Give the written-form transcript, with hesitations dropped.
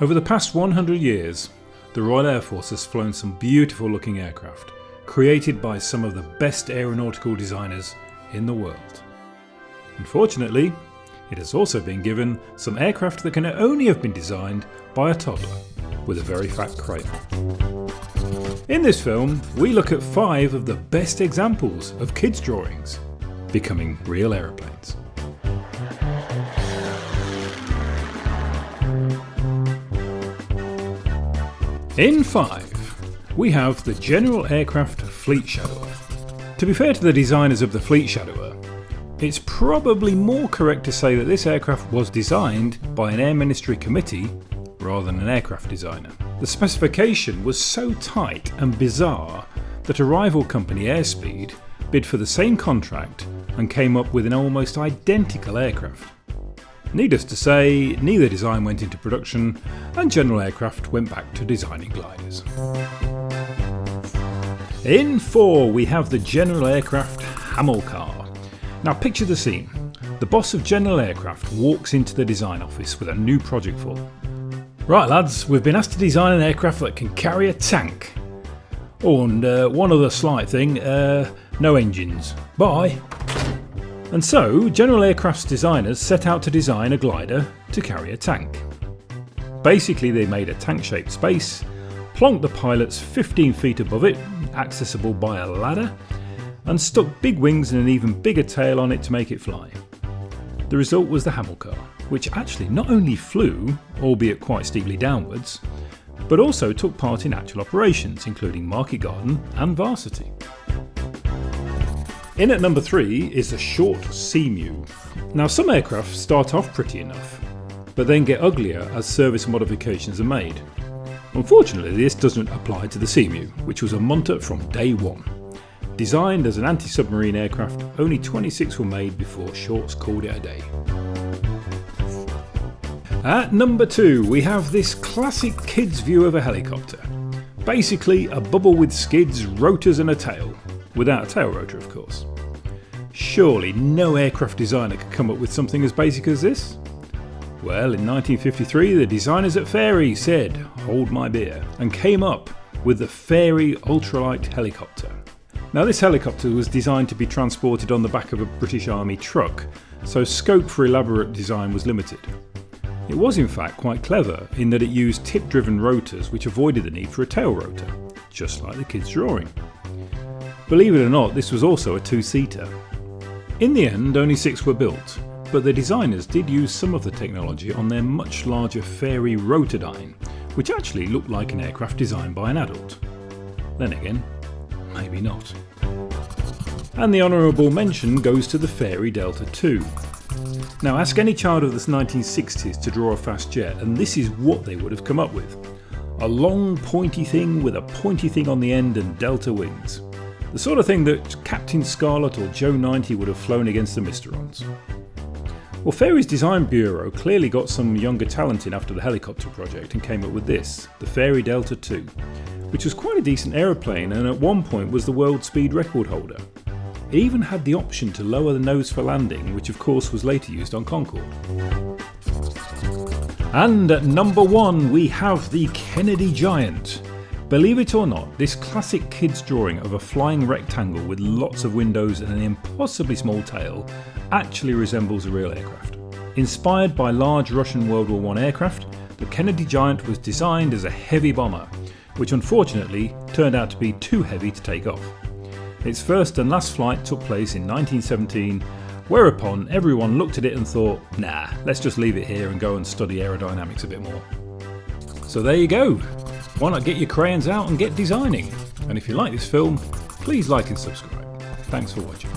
Over the past 100 years, the Royal Air Force has flown some beautiful looking aircraft, created by some of the best aeronautical designers in the world. Unfortunately, it has also been given some aircraft that can only have been designed by a toddler with a very fat crayon. In this film, we look at 5 of the best examples of kids' drawings becoming real aeroplanes. In 5, we have the General Aircraft Fleet Shadower. To be fair to the designers of the Fleet Shadower, it's probably more correct to say that this aircraft was designed by an Air Ministry committee rather than an aircraft designer. The specification was so tight and bizarre that a rival company, Airspeed, bid for the same contract and came up with an almost identical aircraft. Needless to say, neither design went into production and General Aircraft went back to designing gliders. In 4, we have the General Aircraft Hamilcar. Now picture the scene. The boss of General Aircraft walks into the design office with a new project for them. Right lads, we've been asked to design an aircraft that can carry a tank. Oh, and one other slight thing, no engines. Bye. And so, General Aircraft's designers set out to design a glider to carry a tank. Basically, they made a tank-shaped space, plonked the pilots 15 feet above it, accessible by a ladder, and stuck big wings and an even bigger tail on it to make it fly. The result was the Hamilcar, which actually not only flew, albeit quite steeply downwards, but also took part in actual operations, including Market Garden and Varsity. In at number 3 is the short Camu. Now some aircraft start off pretty enough, but then get uglier as service modifications are made. Unfortunately, this doesn't apply to the Camu, which was a munter from day one. Designed as an anti-submarine aircraft, only 26 were made before Shorts called it a day. At number 2, we have this classic kids' view of a helicopter. Basically a bubble with skids, rotors and a tail. Without a tail rotor, of course. Surely no aircraft designer could come up with something as basic as this? Well, in 1953 the designers at Fairey said, "Hold my beer," and came up with the Fairey ultralight helicopter. Now this helicopter was designed to be transported on the back of a British Army truck, so scope for elaborate design was limited. It was in fact quite clever in that it used tip-driven rotors which avoided the need for a tail rotor, just like the kids' drawing. Believe it or not, this was also a 2-seater. In the end, only 6 were built, but the designers did use some of the technology on their much larger Fairey Rotordyne, which actually looked like an aircraft designed by an adult. Then again, maybe not. And the honourable mention goes to the Fairey Delta II. Now ask any child of the 1960s to draw a fast jet and this is what they would have come up with. A long pointy thing with a pointy thing on the end and delta wings. The sort of thing that Captain Scarlet or Joe 90 would have flown against the Mysterons. Well, Fairey's design bureau clearly got some younger talent in after the helicopter project and came up with this, the Fairey Delta II, which was quite a decent aeroplane and at one point was the world speed record holder. It even had the option to lower the nose for landing, which of course was later used on Concorde. And at number 1 we have the Kennedy Giant. Believe it or not, this classic kids' drawing of a flying rectangle with lots of windows and an impossibly small tail actually resembles a real aircraft. Inspired by large Russian World War I aircraft, the Kennedy Giant was designed as a heavy bomber, which unfortunately turned out to be too heavy to take off. Its first and last flight took place in 1917, whereupon everyone looked at it and thought, nah, let's just leave it here and go and study aerodynamics a bit more. So there you go. Why not get your crayons out and get designing? And if you like this film, please like and subscribe. Thanks for watching.